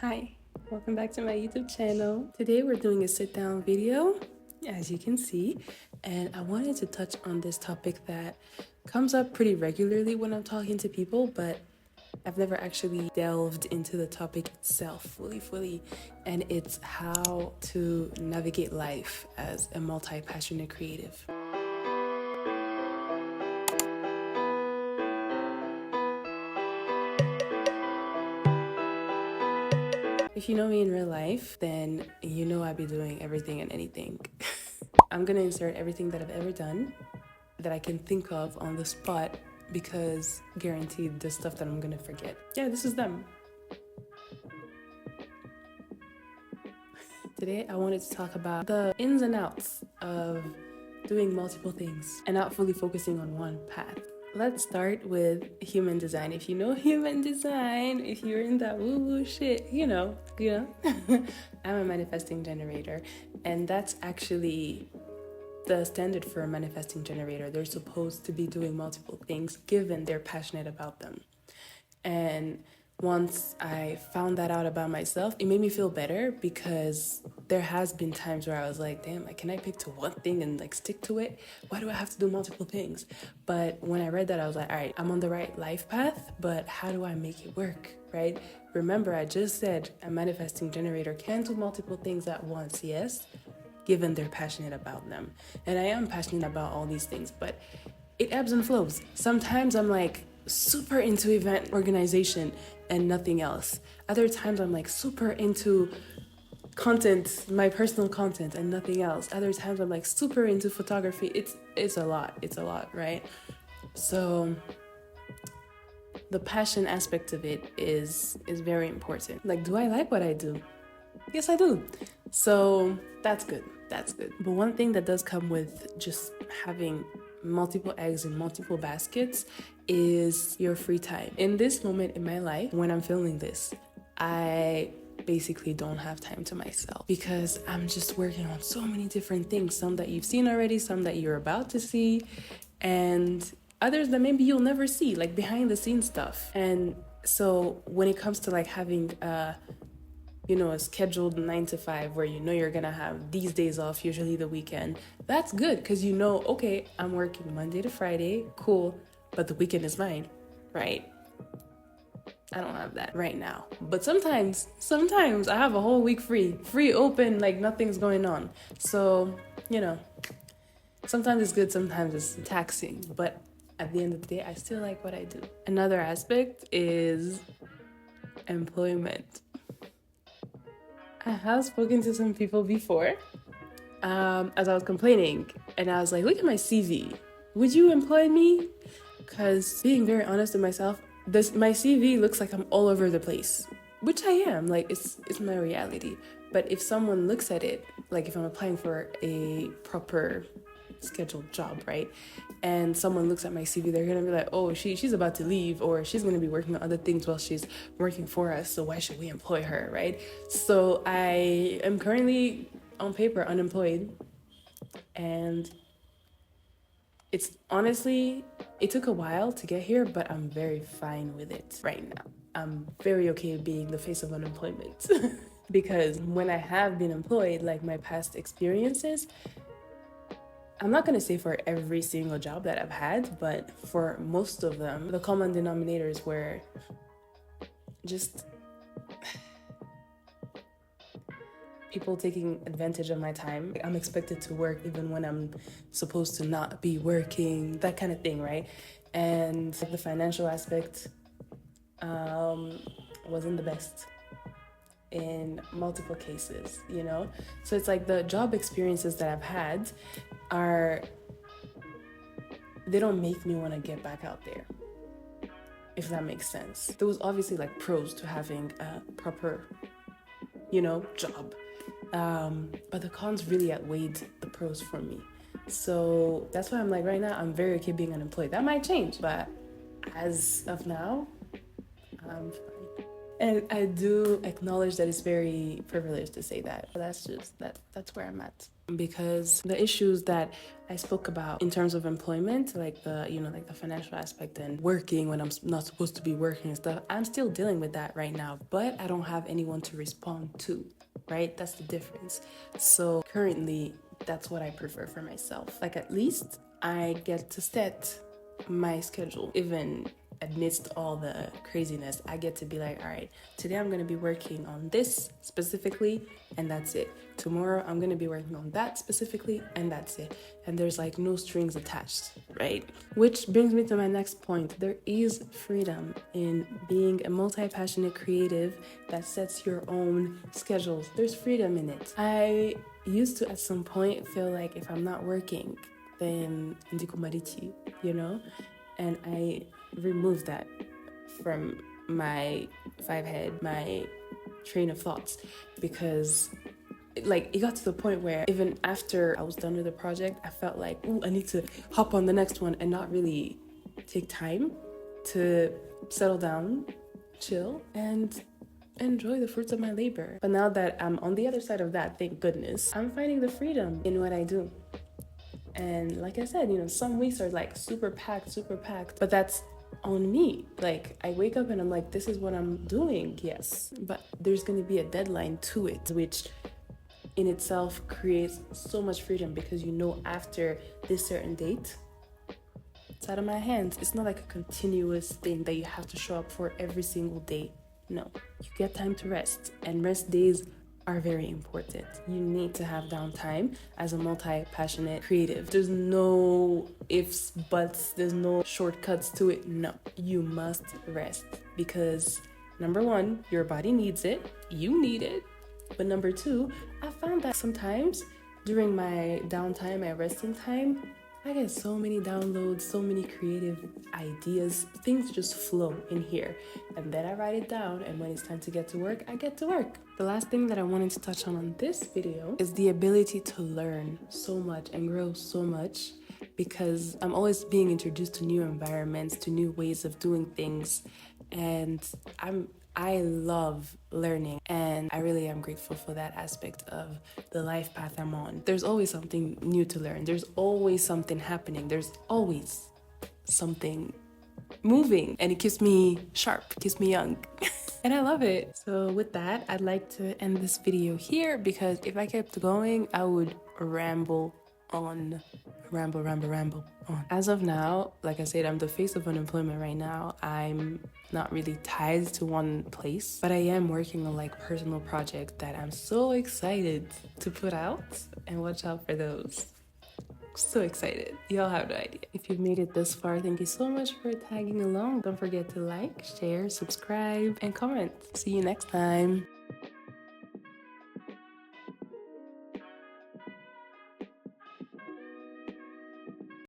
Hi, welcome back to my YouTube channel. Today we're doing a sit down video, as you can see, and I wanted to touch on this topic that comes up pretty regularly when I'm talking to people, but I've never actually delved into the topic itself fully, and it's how to navigate life as a multi-passionate creative. If you know me in real life, then you know I be doing everything and anything. I'm gonna insert everything that I've ever done that I can think of on the spot because guaranteed there's stuff that I'm gonna forget. Yeah, this is them. Today I wanted to talk about the ins and outs of doing multiple things and not fully focusing on one path. Let's start with human design. If you know human design, if you're in that woo-woo shit, you know. I'm a manifesting generator, and that's actually the standard for a manifesting generator. They're supposed to be doing multiple things given they're passionate about them. And once I found that out about myself, it made me feel better because there has been times where I was like, damn, can I pick to one thing and stick to it? Why do I have to do multiple things? But when I read that, I was like, all right, I'm on the right life path, but how do I make it work, right? Remember, I just said a manifesting generator can do multiple things at once, yes, given they're passionate about them. And I am passionate about all these things, but it ebbs and flows. Sometimes I'm super into event organization and nothing else. Other times I'm super into content, my personal content, and nothing else. Other times I'm super into photography. It's a lot, right? So the passion aspect of it is very important. Do I like what I do? Yes, I do. So that's good. But one thing that does come with just having multiple eggs in multiple baskets is your free time. In this moment in my life, when I'm filming this, I basically don't have time to myself because I'm just working on so many different things, some that you've seen already, some that you're about to see, and others that maybe you'll never see, behind the scenes stuff. And so when it comes to having a scheduled 9 to 5 where you're gonna have these days off, usually the weekend, that's good because okay, I'm working Monday to Friday, cool, but the weekend is mine, right? I don't have that right now, but sometimes I have a whole week free open, nothing's going on. So sometimes it's good, sometimes it's taxing, but at the end of the day, I still like what I do. Another aspect is employment. I have spoken to some people before as I was complaining, and I was like, look at my CV. Would you employ me? Because being very honest with myself, my CV looks like I'm all over the place, which I am. It's my reality. But if someone looks at it, if I'm applying for a proper scheduled job, right? And someone looks at my CV, they're gonna be like, oh, she's about to leave, or she's gonna be working on other things while she's working for us, so why should we employ her, right? So I am currently on paper unemployed, and it's honestly, it took a while to get here, but I'm very fine with it right now. I'm very okay being the face of unemployment because when I have been employed, my past experiences, I'm not going to say for every single job that I've had, but for most of them, the common denominators were just people taking advantage of my time. I'm expected to work even when I'm supposed to not be working, that kind of thing, right? And the financial aspect wasn't the best in multiple cases, So it's the job experiences that I've had they don't make me want to get back out there, if that makes sense. There was obviously pros to having a proper, job. But the cons really outweighed the pros for me. So that's why I'm right now, I'm very okay being unemployed. That might change, but as of now, I'm fine. And I do acknowledge that it's very privileged to say that. But that's where I'm at. because the issues that I spoke about in terms of employment, like the, like the financial aspect and working when I'm not supposed to be working and stuff, I'm still dealing with that right now, but I don't have anyone to respond to, right? That's the difference. So currently, that's what I prefer for myself. Like, at least I get to set my schedule. Even amidst all the craziness, I get to be like, all right, today I'm going to be working on this specifically, and that's it. Tomorrow I'm going to be working on that specifically, and that's it. And there's like no strings attached, right? Which brings me to my next point. There is freedom in being a multi-passionate creative that sets your own schedules. There's freedom in it. I used to at some point feel like if I'm not working, then ndiko marichi, and I removed that from my my train of thoughts, because like it got to the point where even after I was done with the project, I felt like, ooh, I need to hop on the next one and not really take time to settle down, chill, and enjoy the fruits of my labor. But now that I'm on the other side of that, thank goodness, I'm finding the freedom in what I do. And like I said, some weeks are like super packed, but that's on me. Like, I wake up and I'm like, this is what I'm doing, yes. But there's going to be a deadline to it, which in itself creates so much freedom, because after this certain date, it's out of my hands. It's not like a continuous thing that you have to show up for every single day. No, you get time to rest, and rest days are very important. You need to have downtime as a multi-passionate creative. There's no ifs, buts, there's no shortcuts to it. No, you must rest, because number one, your body needs it, you need it. But number two, I found that sometimes during my downtime, my resting time, I get so many downloads, so many creative ideas. Things just flow in here. And then I write it down, and when it's time to get to work, I get to work. The last thing that I wanted to touch on this video is the ability to learn so much and grow so much, because I'm always being introduced to new environments, to new ways of doing things, and I love learning, and I really am grateful for that aspect of the life path I'm on. There's always something new to learn. There's always something happening. There's always something moving, and it keeps me sharp, keeps me young. And I love it. So with that, I'd like to end this video here, because if I kept going, I would ramble on. As of now, like I said, I'm the face of unemployment right now. I'm not really tied to one place, but I am working on like personal projects that I'm so excited to put out, and watch out for those. So excited. Y'all have no idea. If you've made it this far, thank you so much for tagging along. Don't forget to like, share, subscribe, and comment. See you next time.